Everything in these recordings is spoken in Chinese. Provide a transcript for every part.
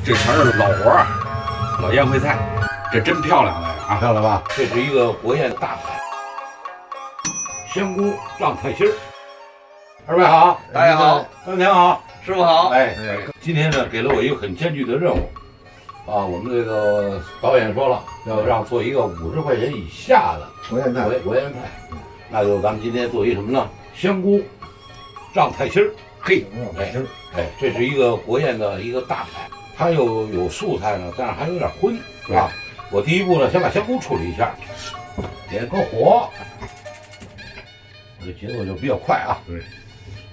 这全是老活儿，老宴会菜，这真漂亮了啊！漂亮吧？这是一个国宴大菜，香菇酱菜心儿。二位好，大家好，张天好，师傅好。今天呢给了我一个很艰巨的任务啊，我们这个导演说了，要让做一个50块钱以下的国宴菜，那就咱们今天做一什么呢？香菇酱菜心儿。嘿，这是一个国宴的一个大菜，它又有素菜呢，但是还有点荤，是吧？我第一步呢，先把香菇处理一下，点个火，我这节奏就比较快啊。对，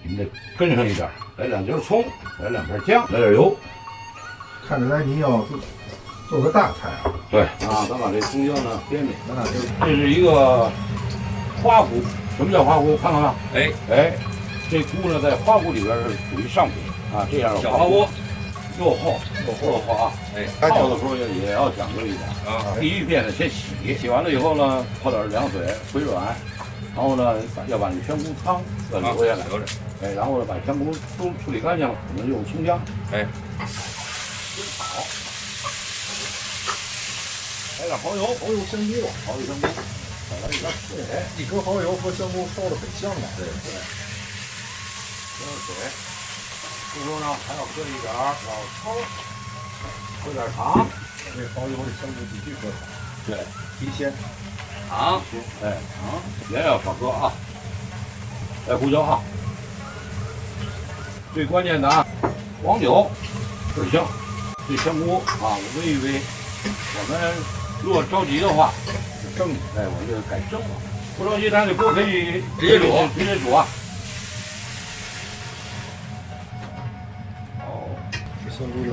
你们得跟上一点，来2节葱，来2片姜，来点油。看着来你要做个大菜啊。对啊，咱把这葱姜呢煸煸，这是一个花菇。什么叫花菇？看到没有？这菇呢，在花菇里边是属于上品啊，这样的小花菇又厚啊。泡的时候也要讲究一点啊。第一遍呢，先洗完了以后呢，泡点凉水回软，然后呢，要把这香菇汤要留下来，然后呢，把香菇都处理干净了，我们用葱姜，先炒，来点蚝油，香菇，蚝油香菇，再来一点水，一颗蚝油和香菇烧的很香的。对。喝水，这时候呢还要喝一点老抽，喝点糖。这蚝油、这香菇必须喝糖，对，提鲜。糖，糖盐要少喝啊。来胡椒啊，最关键的啊，黄酒倍儿香。这香菇啊，我煨一煨。我们如果着急的话，就蒸。我这改蒸了。不着急，咱这锅可以直接煮啊。香菇就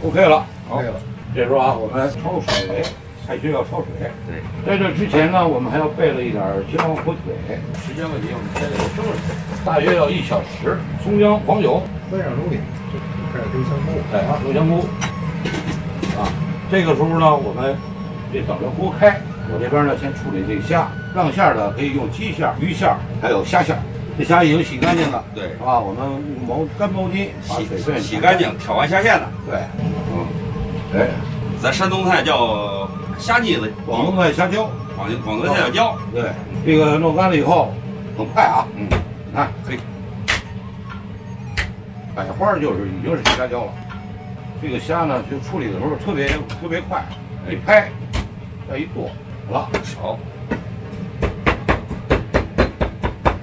OK 了，可以了。这时候啊，我们焯水，菜心要焯水。对，在这之前呢，我们还要备了一点金黄火腿。时间问题，我们先给它蒸了，大约要1小时。葱姜黄酒3样东西，就开始蒸香菇。蒸香菇。这个时候呢，我们这等着锅开，我这边呢先处理这个虾，让馅的可以用鸡馅、鱼馅，还有虾馅。这虾已经洗干净了，对，是吧？我们用干毛巾把水分洗干净，挑完虾线的。对，咱山东菜叫虾腻子，广东菜虾椒，广东菜叫椒。对，这个弄干了以后很快啊，你看，百花已经是虾椒了。这个虾呢，就处理的时候特别快，一拍，再一剁，好了。好。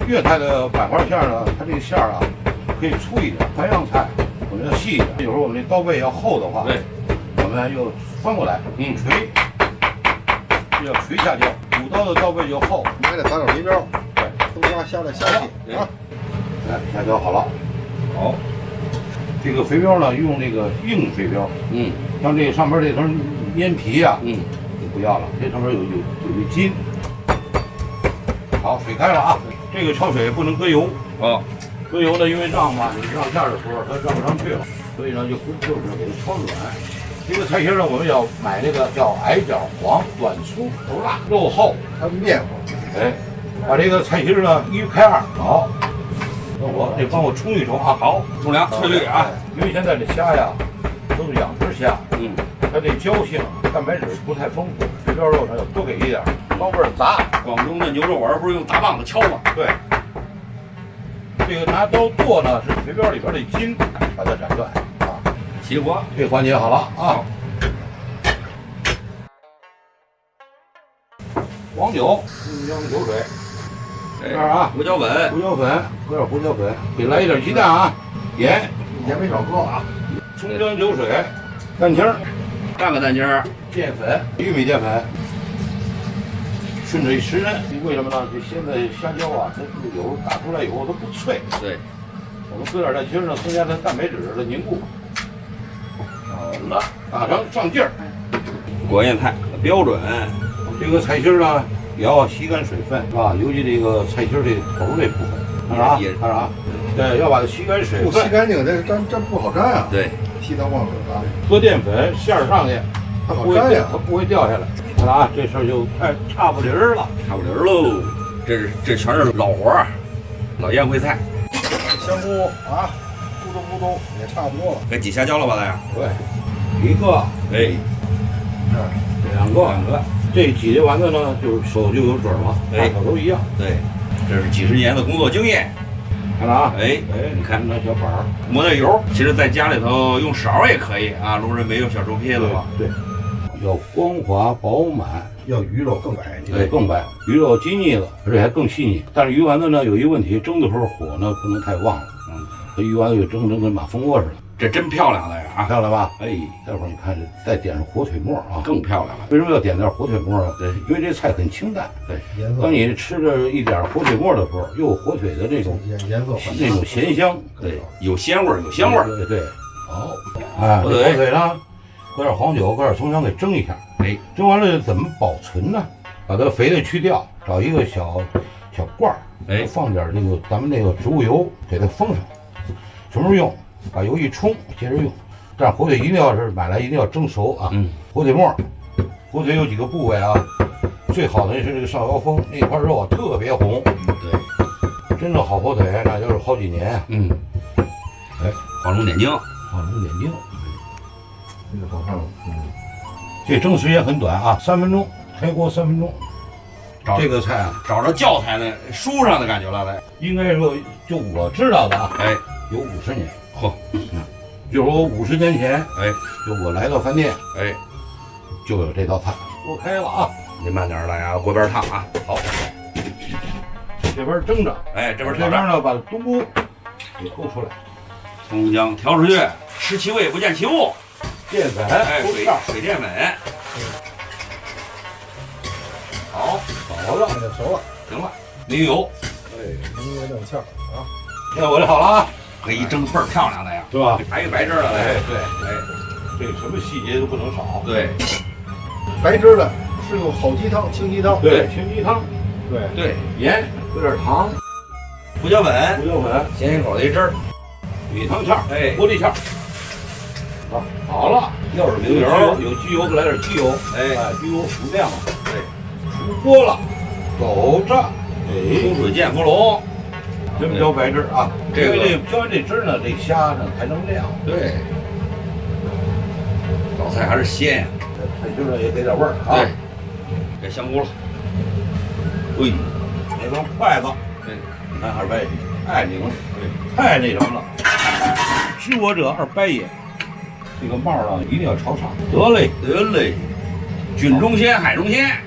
粤菜的百花馅呢，它这个馅啊可以粗一点，淮扬菜我们要细一点。有时候我们这刀背要厚的话，对，我们又翻过来，捶，这叫捶虾椒。古刀的刀背就厚，还得打点肥膘，对，增加虾的香气啊。虾椒好了，好，这个肥膘呢，用这个硬肥膘，像这上面这层烟皮啊，就不要了，这上面有一筋。好，水开了啊。这个焯水不能搁油啊，搁油呢，因为让吧，你让馅的时候它让不上去了，所以呢就是给它焯软。这个菜心呢，我们要买那个叫矮角黄，短粗头大，肉厚，它面糊。把这个菜心呢1开2，好，那我得帮我冲一冲啊。好，冲凉翠绿啊，因为现在这虾呀都是养殖虾，它这胶性、蛋白质不太丰富，肥膘肉上要多给一点，刀背杂。广东的牛肉丸不是用大棒子敲吗？对，这个拿刀剁呢是肥膘里边的筋，把它斩断啊。起锅，这个环节好了啊。黄酒，葱姜酒水，这儿啊，胡椒粉，搁点胡椒粉，给来一点鸡蛋啊，盐没少搁啊。葱姜酒水，蛋清，半个蛋清，淀粉，玉米淀粉。顺着一吃呢，为什么呢？这现在虾椒啊，它有时候打出来以后它不脆。对，我们搁点蛋清呢，增加它蛋白质的凝固。好了，打成上劲儿。国宴菜标准。这个菜心呢，也要吸干水分，是吧？尤其这个菜心这头这部分，看着啊，看着啊，对，要把它吸干水分。不吸干净，这粘不好粘啊。对，稀汤忘水啊。搁淀粉馅儿上去，它不会掉下来。看了啊，这事儿就差不离儿了，差不离儿喽。这全是老活儿，老宴会菜。香菇啊，咕咚咕咚也差不多了。该挤虾椒了吧，大家？对，一个，哎，两个，这几节丸子呢，就是手就有准了，哎大小都一样。对，这是几十年的工作经验。看着啊，哎，你看那小板儿，抹点油，其实在家里头用勺也可以啊。路人没有小周撇的话，对，要光滑饱满，要鱼肉更白，对，更白，鱼肉筋腻了，而且还更细腻。但是鱼丸子呢，有一个问题，蒸的时候火呢不能太旺了，这鱼丸子就蒸跟马蜂窝似的。这真漂亮了呀！啊，漂亮吧？哎，待会儿你看，再点上火腿末啊，更漂亮了。为什么要点点火腿末啊？对，因为这菜很清淡。对，颜色当你吃着一点火腿末的时候，又有火腿的这种颜色很那种咸香，对，有鲜味儿，有香味儿。对，好，哎，火火腿呢，搁点黄酒，搁点葱姜给蒸一下。哎，蒸完了怎么保存呢？把它肥的去掉，找一个小罐儿，哎，放点这个咱们那个植物油，给它封上。什么时候用？把油一冲，接着用。但是火腿一定要是买来一定要蒸熟啊。火腿末，火腿有几个部位啊？最好的是这个上腰峰那块肉啊，特别红。对，真正好火腿那就是好几年啊。哎，画龙点睛，画龙点睛。这个好看了。这蒸时间很短啊，3分钟，开锅3分钟。这个菜啊，找着教材那书上的感觉了，来，应该说就我知道的啊，哎，有50年。嚯，就是我50年前，哎，就我来到饭店，哎，就有这道菜。锅开了啊，您慢点来啊，锅边烫啊。好，这边蒸着，哎，这边这边呢把冬菇给勾出来，葱姜调出去，吃其味不见其物。淀粉，哎，水淀粉。好，好了，看着熟了，行了，淋油。哎，明月正呛啊！现在我这好了啊，这一蒸倍儿漂亮的呀，是吧？白白汁的哎，嘞。对，哎，这个什么细节都不能少。对白汁的是用好鸡汤、清鸡汤。对，清鸡汤，对，对，盐，搁点糖，胡椒粉，胡椒粉，咸咸口的一汁儿。米汤馅儿，哎玻璃馅儿。好了，又是明油，有机油，来点机油，哎，机油熟亮了，对，出锅了，走着，哎，出水见芙蓉。真漂白汁啊！这个因为漂完这汁呢，这虾呢才能亮。对，老菜还是鲜呀。菜汁呢也给点味儿啊。对，给香菇了。哎，那双筷子，对，你看二伯太灵了，太那什么了。知我者二伯也。这个帽呢一定要朝上。得嘞，得嘞，菌中鲜，海中鲜。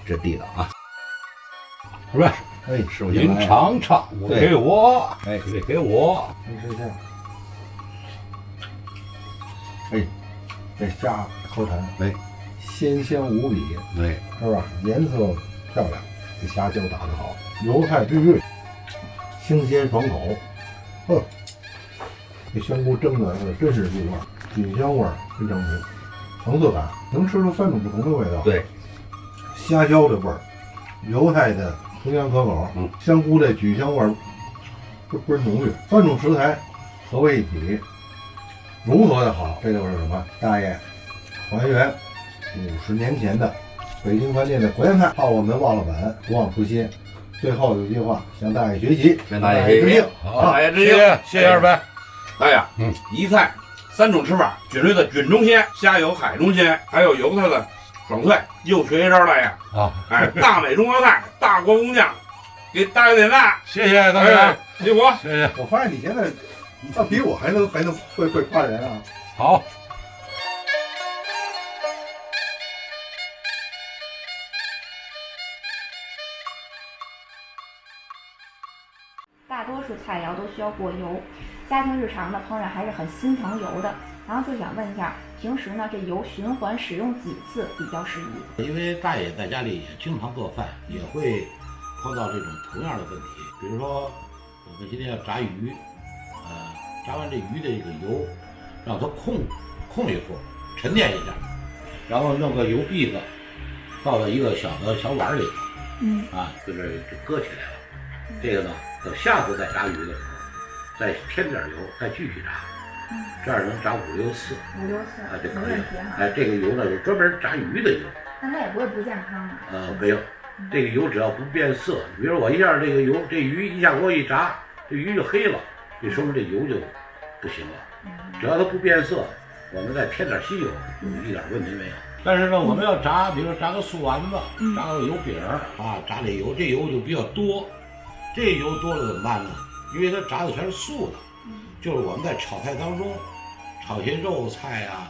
这地道啊！是吧？哎，师傅您尝尝，给我，哎，得给我。你试一下。哎，这虾口馋，哎，鲜香无比，对，是吧？颜色漂亮，这虾胶打得好，油菜绿绿，清鲜爽口。呵，这香菇蒸的真是入味，菌香味非常浓，层次感能吃出3种不同的味道。对，虾胶的味儿，油菜的清香可口，香菇的菌香味儿不是浓郁，3种食材合为一体，融合的好，这就是什么？大爷还原50年前的北京饭店的国宴菜，怕我们忘了本，不忘初心。最后有句话向大爷学习，向大爷致敬，好，大爷致敬，谢谢二伯。哎呀，一菜3种吃法，菌类的菌中鲜，虾有海中鲜，还有油菜的爽脆。又学一招，大爷啊！哎，大美中国菜，大国工匠，给大爷点赞，谢谢大家，立国，谢谢。我发现你现在，比我还能会夸人啊！好。大多数菜肴都需要过油，家庭日常的烹饪还是很心疼油的。然后就想问一下，平时呢这油循环使用几次比较适宜？因为大爷在家里也经常做饭，也会碰到这种同样的问题。比如说，我们今天要炸鱼，炸完这鱼的这个油，让它控一会儿，沉淀一下，然后弄个油篦子倒到一个小碗里头，就这就搁起来了。这个呢，等下次再炸鱼的时候，再添点油，再继续炸。这样能炸5、6次就可以了。哎，这个油呢是专门炸鱼的油。那它也不会不健康啊？没有，这个油只要不变色，比如我一下这个油，这鱼一下锅一炸，这鱼就黑了，这说明这油就不行了。只要它不变色，我们再添点稀油，一点问题没有。但是呢，我们要炸，比如说炸个素丸子，炸个油饼啊，炸这油就比较多。这油多了怎么办呢？因为它炸的全是素的，就是我们在炒菜当中，炒些肉菜啊，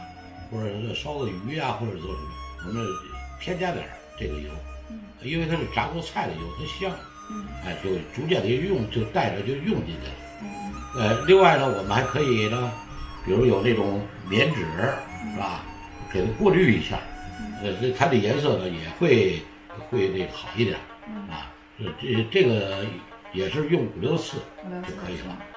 或者是烧个鱼啊，或者做什么，我们添加点这个油，因为它是炸过菜的油，它香，哎，就逐渐的就带着就用进去了。另外呢，我们还可以呢，比如有那种棉纸，是吧？给它过滤一下，它的颜色呢也会那个好一点，啊，这个也是用5、6次就可以了。